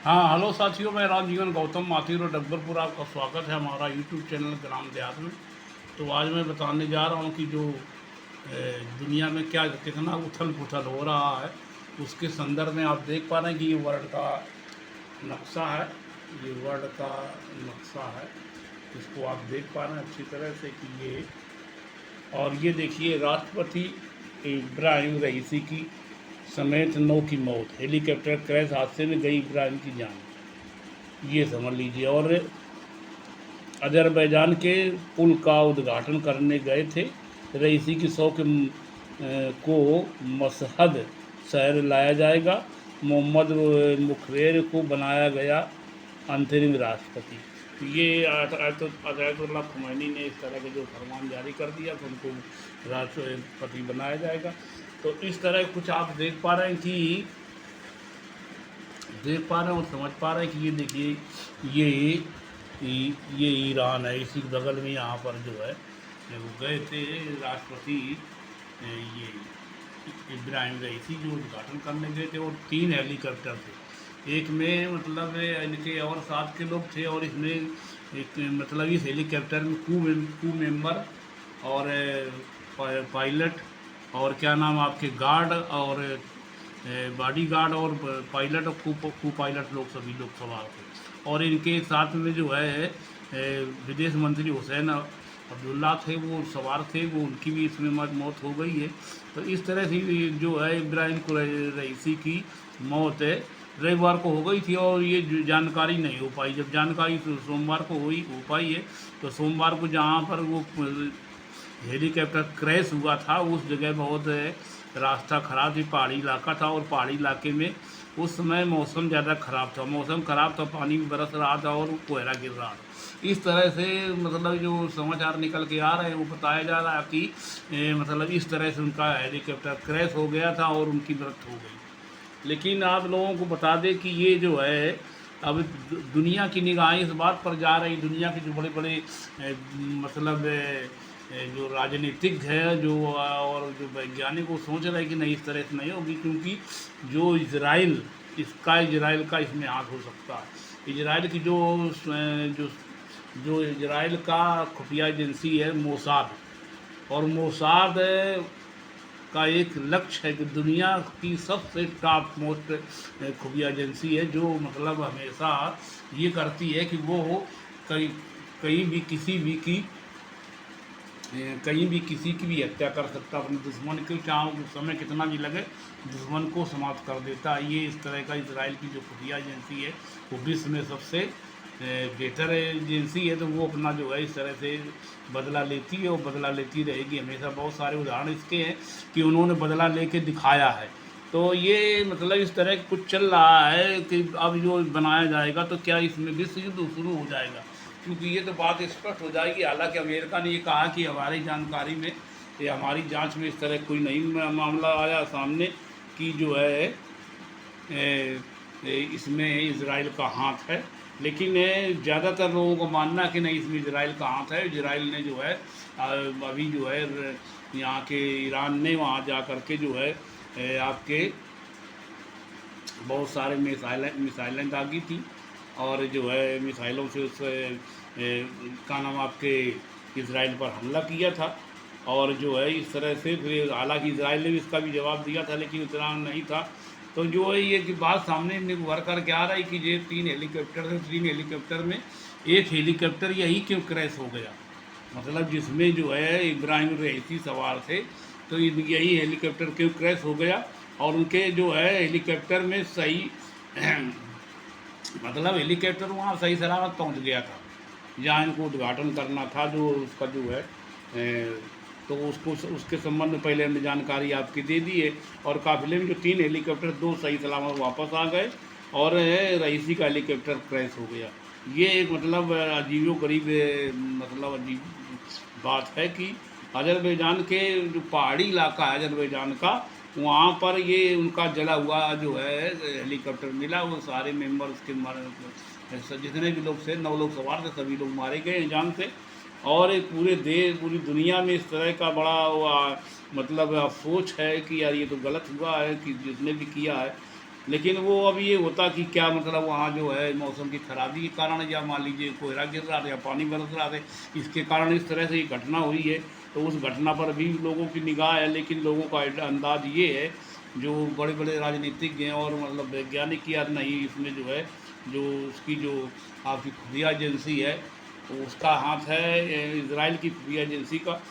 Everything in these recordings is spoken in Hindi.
हाँ, हेलो साथियों, मैं राजजीवन गौतम माथुर और डब्बरपुर, आपका स्वागत है हमारा यूट्यूब चैनल ग्राम देहात में। तो आज मैं बताने जा रहा हूँ कि जो दुनिया में क्या कितना उथल पुथल हो रहा है, उसके संदर्भ में आप देख पा रहे हैं कि ये वर्ल्ड का नक्शा है। ये वर्ल्ड का नक्शा है, इसको आप देख पा रहे हैं अच्छी तरह से कि ये, और ये देखिए राष्ट्रपति इब्राहिम रईसी की समेत 9 की मौत, हेलीकॉप्टर क्रैश हादसे में गई इब्राहिम की जान, ये समझ लीजिए। और अजरबैजान के पुल का उद्घाटन करने गए थे रईसी की 100 के को मशहद शहर लाया जाएगा। मोहम्मद मुखरेर को बनाया गया अंतरिम राष्ट्रपति। तो ये आयतुल्लाह खुमैनी ने इस तरह के जो फरमान जारी कर दिया तो उनको राष्ट्रपति बनाया जाएगा। तो इस तरह कुछ आप देख पा रहे हैं कि और समझ पा रहे हैं कि ये देखिए, ये ईरान है, इसी के बगल में यहाँ पर जो है वो गए थे राष्ट्रपति ये इब्राहिम रईसी जो उद्घाटन करने गए थे। और 3 हेलीकॉप्टर थे, एक में मतलब इनके और 7 के लोग थे, और इसमें एक मतलब इस हेलीकॉप्टर में क्रू मेंबर और पायलट और क्या नाम आपके गार्ड और बॉडी गार्ड और पायलट और कू पायलट लोग, सभी लोग सवार थे। और इनके साथ में जो है विदेश मंत्री हुसैन अब्दुल्ला थे, वो सवार थे, वो उनकी भी इसमें मौत हो गई है। तो इस तरह से जो है इब्राहिम रईसी की मौत है रविवार को हो गई थी, और ये जानकारी नहीं हो पाई। जब जानकारी सोमवार को हो पाई है, तो सोमवार को जहाँ पर वो हेलीकॉप्टर क्रैश हुआ था उस जगह बहुत रास्ता ख़राब थी, पहाड़ी इलाका था, और पहाड़ी इलाके में उस समय मौसम ज़्यादा ख़राब था, पानी भी बरस रहा था और कोहरा गिर रहा था। इस तरह से मतलब जो समाचार निकल के आ रहे हैं वो बताया जा रहा है कि मतलब इस तरह से उनका हेलीकॉप्टर क्रैश हो गया था और उनकी मृत्यु हो गई। लेकिन आप लोगों को बता दें कि ये जो है अब दुनिया की निगाहें इस बात पर जा रही, दुनिया के जो बड़े बड़े मतलब जो राजनीतिक है जो और जो वैज्ञानिक वो सोच रहे हैं कि नहीं, इस तरह से नहीं होगी, क्योंकि जो इजराइल का इसमें हाथ हो सकता है। इजराइल की जो जो इजराइल का खुफिया एजेंसी है मोसाद, और मोसाद का एक लक्ष्य है कि दुनिया की सबसे टॉप मोस्ट खुफिया एजेंसी है, जो मतलब हमेशा ये करती है कि वो कहीं कहीं भी किसी भी की कहीं भी किसी की भी हत्या कर सकता, अपने दुश्मन को चाहो समय कितना भी लगे दुश्मन को समाप्त कर देता। ये इस तरह का इसराइल की जो खुफिया एजेंसी है वो विश्व में सबसे बेहतर एजेंसी है। तो वो अपना जो है इस तरह से बदला लेती है और बदला लेती रहेगी हमेशा। बहुत सारे उदाहरण इसके हैं कि उन्होंने बदला लेके दिखाया है। तो ये मतलब इस तरह कुछ चल रहा है कि अब जो बनाया जाएगा तो क्या इसमें विश्व युद्ध शुरू हो जाएगा, क्योंकि ये तो बात स्पष्ट हो जाएगी। हालांकि अमेरिका ने ये कहा कि हमारी जानकारी में या हमारी जांच में इस तरह कोई नहीं मामला आया सामने कि जो है इसमें इजराइल का हाथ है। लेकिन ज़्यादातर लोगों को मानना कि नहीं, इसमें इजराइल का हाथ है। इजराइल ने जो है अभी जो है यहाँ के ईरान ने वहाँ जा कर के जो है आपके बहुत सारे मिसाइलें दागी थी, और जो है मिसाइलों से उस का नाम आपके इजराइल पर हमला किया था। और जो है इस तरह से फिर हालांकि इजराइल ने भी इसका भी जवाब दिया था, लेकिन उतना नहीं था। तो जो है ये कि बात सामने उभर कर के आ रही कि ये 3 हेलीकॉप्टर थे, 3 हेलीकॉप्टर में एक हेलीकॉप्टर यही क्यों क्रैश हो गया, मतलब जिसमें जो है इब्राहिम रईसी सवार थे, तो यही हेलीकॉप्टर क्यों क्रैश हो गया। और उनके जो है हेलीकॉप्टर में सही मतलब हेलीकॉप्टर वहाँ सही सलामत पहुँच गया था जहाँ इनको उद्घाटन करना था, जो उसका जो है तो उसको उसके संबंध में पहले हमने जानकारी आपकी दे दी है। और काफिले में जो 3 हेलीकॉप्टर 2 सही सलामत वापस आ गए, और रईसी का हेलीकॉप्टर क्रैश हो गया। ये एक मतलब अजीबो गरीब मतलब अजीब बात है कि अजरबैजान के जो पहाड़ी इलाका है अजरबैजान का, वहाँ पर ये उनका जला हुआ जो है हेलीकॉप्टर मिला। वो सारे मेंबर उसके जितने भी लोग थे, 9 लोग सवार थे, सभी लोग मारे गए हैं जान से। और पूरे देश पूरी दुनिया में इस तरह का बड़ा मतलब अफसोस है कि यार ये तो गलत हुआ है कि जिसने भी किया है लेकिन वो अब ये होता कि क्या मतलब वहाँ जो है मौसम की खराबी के कारण, या मान लीजिए कोहरा गिर रहा था या पानी बरस रहा था, इसके कारण इस तरह से ये घटना हुई है। तो उस घटना पर भी लोगों की निगाह है, लेकिन लोगों का अंदाज ये है, जो बड़े बड़े राजनीतिज्ञ हैं और मतलब वैज्ञानिक या नहीं, इसमें जो है जो उसकी जो आपकी खुफिया एजेंसी है, तो उसका हाथ है, इजराइल की खुफिया एजेंसी का।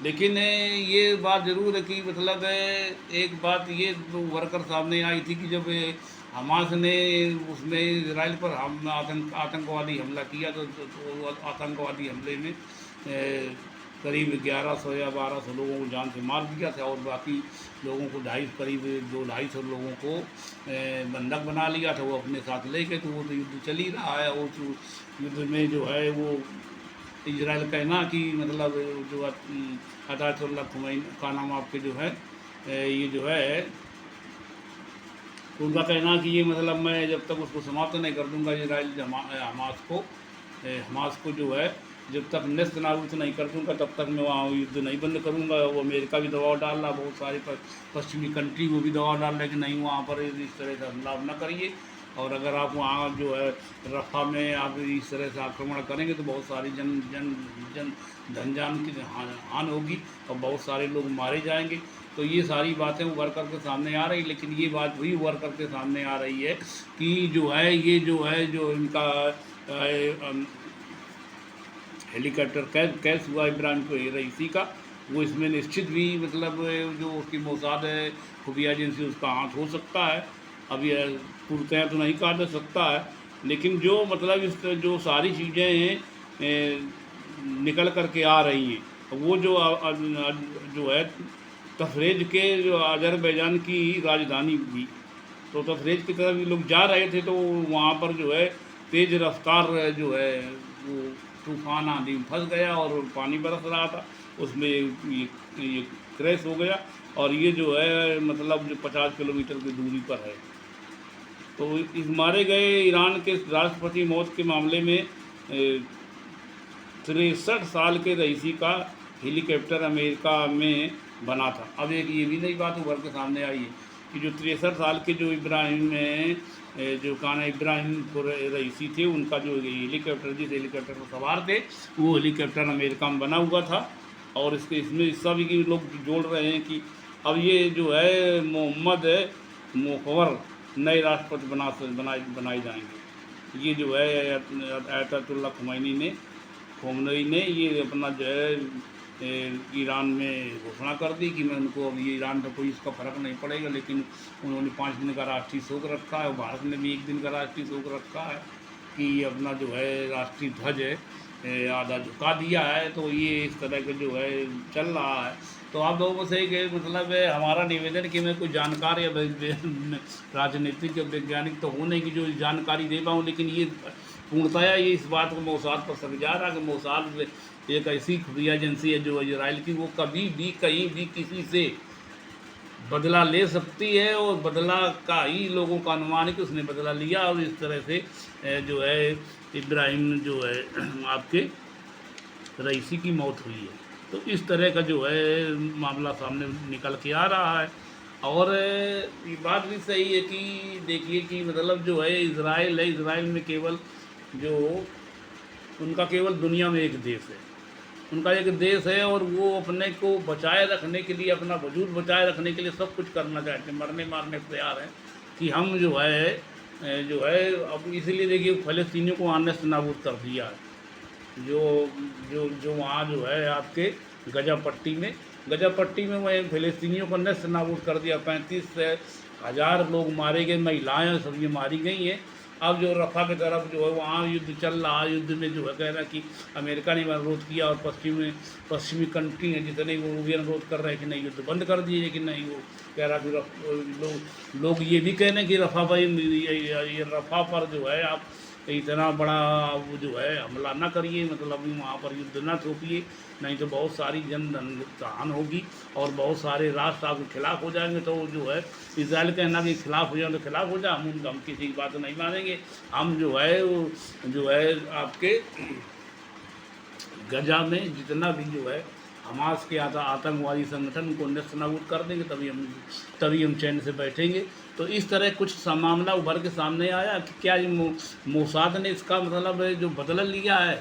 लेकिन ये बात ज़रूर है कि मतलब एक बात ये तो वर्कर सामने आई थी कि जब हमास ने उसमें इजराइल पर हम आतंकवादी हमला किया, तो आतंकवादी हमले में करीब 1100 या 1200 लोगों को जान से मार दिया था, और बाकी लोगों को करीब 200-250 लोगों को बंधक बना लिया था, वो अपने साथ ले गए। तो वो तो युद्ध चल ही रहा है, और युद्ध में जो है वो इजराइल कहना कि मतलब जो अतातुल्लाह खुमैनी का नाम आपके जो है ये जो है, तो उनका कहना कि ये मतलब मैं जब तक उसको समाप्त नहीं कर दूंगा, इजराइल हमास को जो है जब तक नेस्त नाबूद नहीं कर दूंगा, तब तक मैं वहाँ युद्ध नहीं बंद करूंगा। वो अमेरिका भी दबाव डाल रहा, बहुत सारे पश्चिमी कंट्री वो भी दबाव डाल रहे कि नहीं वहाँ पर इस तरह से हमला न करिए, और अगर आप वहाँ जो है रफ़ा में आप इस तरह से आक्रमण करेंगे तो बहुत सारी धन जान की हानि होगी और बहुत सारे लोग मारे जाएंगे। तो ये सारी बातें उभर कर के सामने आ रही, लेकिन ये बात वही उभर कर के सामने आ रही है कि जो है ये जो इनका हेलीकॉप्टर कैश हुआ इब्राहिम को रईसी का, वो इसमें निश्चित भी मतलब जो उसकी मोसाद है, खुफिया एजेंसी, उसका हाथ हो सकता है। अब ये पूर्णतः तो नहीं कहा जा सकता है, लेकिन जो मतलब इस जो सारी चीज़ें निकल कर के आ रही हैं, वो जो है तफरेज के जो अजरबैजान की राजधानी भी, तो तफरेज की तरफ ये लोग जा रहे थे, तो वहाँ पर जो है तेज़ रफ्तार जो है वो तूफान आंधी में फंस गया और पानी बरस रहा था, उसमें ये क्रैश हो गया, और ये जो है मतलब जो 50 किलोमीटर की दूरी पर है। तो इस मारे गए ईरान के राष्ट्रपति मौत के मामले में 63 साल के रईसी का हेलीकॉप्टर अमेरिका में बना था। अब एक ये भी नई बात उभर के सामने आई है कि जो 63 साल के जो जो काना इब्राहिम रईसी थे, उनका जो हेलीकॉप्टर जिस हेलीकॉप्टर पर सवार थे, वो हेलीकॉप्टर अमेरिका में बना हुआ था। और इसमें हिस्सा भी कि लोग जोड़ रहे हैं कि अब ये जो है मोहम्मद मुकव्वर नए राष्ट्रपति बनाए जाएंगे। ये जो है अयातुल्लाह खोमेनी ने ये अपना जो है ईरान में घोषणा कर दी कि मैं उनको, अब ये ईरान पर कोई इसका फ़र्क नहीं पड़ेगा, लेकिन उन्होंने 5 दिन का राष्ट्रीय शोक रखा है, और भारत ने भी 1 दिन का राष्ट्रीय शोक रखा है कि अपना जो है राष्ट्रीय ध्वज है आधा झुका दिया है। तो ये इस तरह का जो है चल रहा है। तो आप लोगों से कि मतलब हमारा निवेदन कि मैं कोई जानकार या राजनीतिक या वैज्ञानिक तो हूँ नहीं कि जो जानकारी दे पाऊँ, लेकिन ये पूर्णतया ये इस बात को मोसाद पर समझ आ रहा कि मोसाद एक ऐसी खुफिया एजेंसी है जो इजराइल की, वो कभी भी कहीं भी किसी से बदला ले सकती है, और बदला का ही लोगों का अनुमान है कि उसने बदला लिया, और इस तरह से जो है इब्राहिम जो है आपके रईसी की मौत हुई है। तो इस तरह का जो है मामला सामने निकल के आ रहा है। और ये बात भी सही है कि देखिए कि मतलब जो है इजराइल है, इजराइल में केवल जो उनका केवल दुनिया में एक देश है, उनका एक देश है, और वो अपने को बचाए रखने के लिए, अपना वजूद बचाए रखने के लिए सब कुछ करना चाहते हैं, मरने मारने को तैयार हैं कि हम जो है अब इसलिए देखिए फ़लस्तीनियों को आने से नाबूद कर दिया है। जो वहाँ जो है आपके गजा पट्टी में वह फ़लस्तीनियों को नष्ट नाबूद कर दिया। 35,000 लोग मारे गए, महिलाएं सब ये मारी गई हैं। अब जो रफ़ा की तरफ जो है वहाँ युद्ध चल रहा है, युद्ध में जो है कह रहा है कि अमेरिका ने अनुरोध किया, और पश्चिमी कंट्री हैं जितने वो भी अनुरोध कर रहे हैं कि नहीं युद्ध बंद कर दिए, लेकिन नहीं, वो कह रहा कि लोग ये भी कह रहे हैं कि रफ़ा पर ये रफ़ा पर जो है आप इतना बड़ा वो जो है हमला ना करिए, मतलब वहाँ पर युद्ध ना थोपिए, नहीं तो बहुत सारी जनहानि होगी और बहुत सारे राष्ट्र आपके खिलाफ़ हो जाएंगे। तो जो है इजराइल कहना कि खिलाफ़ हो जाए तो खिलाफ़ हो जाए, हम किसी की बात नहीं मानेंगे। हम जो है आपके गजा में जितना भी जो है हमास के आतंकवादी संगठन को नेस्तनाबूद कर देंगे, तभी हम चैन से बैठेंगे। तो इस तरह कुछ मामला उभर के सामने आया कि क्या ये मोसाद ने इसका मतलब है जो बदला लिया है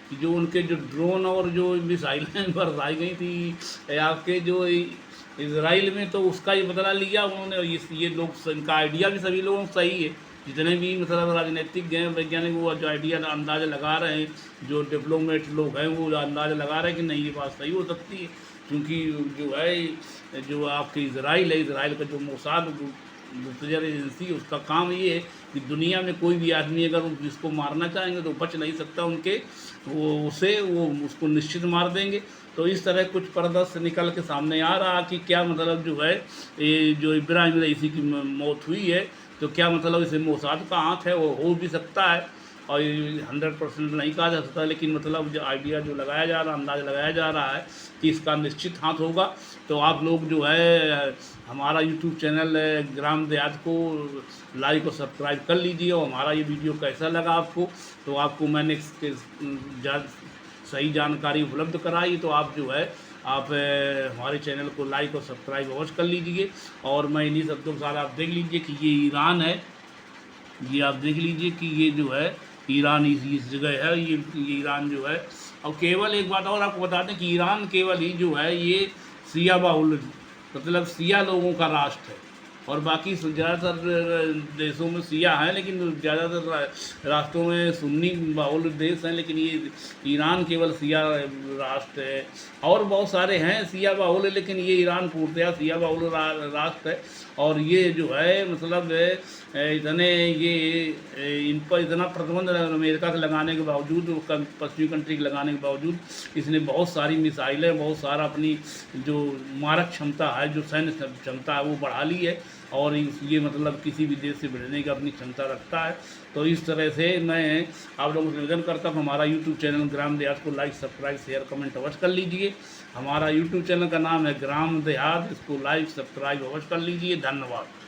कि जो उनके जो ड्रोन और जो मिसाइलें बरसाई गई थी आपके जो इजराइल में, तो उसका ये बदला लिया उन्होंने। ये लोग, इनका आइडिया भी सभी लोगों को सही है, जितने भी मतलब राजनीतिक हैं वैज्ञानिक, वो जो आइडिया अंदाज़ा लगा रहे हैं, जो डिप्लोमेट लोग हैं वो अंदाज़ा लगा रहे हैं कि नहीं ये बात सही हो सकती है। क्योंकि जो है जो आपके इजराइल है, इजराइल का जो मोसाद गुप्तचर एजेंसी है, उसका काम ये है कि दुनिया में कोई भी आदमी अगर जिसको मारना चाहेंगे तो बच नहीं सकता उनके, वो उसको निश्चित मार देंगे। तो इस तरह कुछ पर्दा से निकल के सामने आ रहा कि क्या मतलब जो है ये जो इब्राहिम रईसी की मौत हुई है, तो क्या मतलब इसे मोसाद का हाथ है, वो हो भी सकता है और 100% नहीं कहा जा सकता, लेकिन मतलब जो आइडिया जो लगाया जा रहा, अंदाज़ लगाया जा रहा है कि इसका निश्चित हाथ होगा। तो आप लोग जो है हमारा यूट्यूब चैनल ग्राम देहात को लाइक और सब्सक्राइब कर लीजिए, और हमारा ये वीडियो कैसा लगा आपको, तो आपको मैंने इसके सही जानकारी उपलब्ध कराई, तो आप जो है आप हमारे चैनल को लाइक और सब्सक्राइब अवश्य कर लीजिए। और मैं इन्हीं शब्दों के साथ आप देख लीजिए कि ये ईरान है, ये आप देख लीजिए कि ये जो है ईरान इस जगह है, ये ईरान जो है। और केवल एक बात और आपको बता दें कि ईरान केवल ही जो है ये सिया बाहुल, मतलब सिया लोगों का राष्ट्र है, और बाकी ज़्यादातर देशों में सिया हैं, लेकिन ज़्यादातर राष्ट्रों में सुन्नी बाहुल देश हैं, लेकिन ये ईरान केवल सिया राष्ट्र है। और बहुत सारे हैं सिया बाहुल, लेकिन ये ईरान पूर्णतः सिया बाहुल राष्ट्र है। और ये जो है मतलब इतने ये इन पर इतना प्रतिबंध अमेरिका से लगाने के बावजूद, पश्चिमी कंट्री के लगाने के बावजूद, इसने बहुत सारी मिसाइलें, बहुत सारा अपनी जो मारक क्षमता है, जो सैन्य क्षमता है वो बढ़ा ली है, और ये मतलब किसी भी देश से भिड़ने की अपनी क्षमता रखता है। तो इस तरह से मैं आप लोगों से निवेदन करता हूँ, हमारा यूट्यूब चैनल ग्राम देहात को लाइक सब्सक्राइब शेयर कमेंट अवश्य कर लीजिए। हमारा यूट्यूब चैनल का नाम है ग्राम देहात, इसको लाइक सब्सक्राइब अवश्य कर लीजिए। धन्यवाद।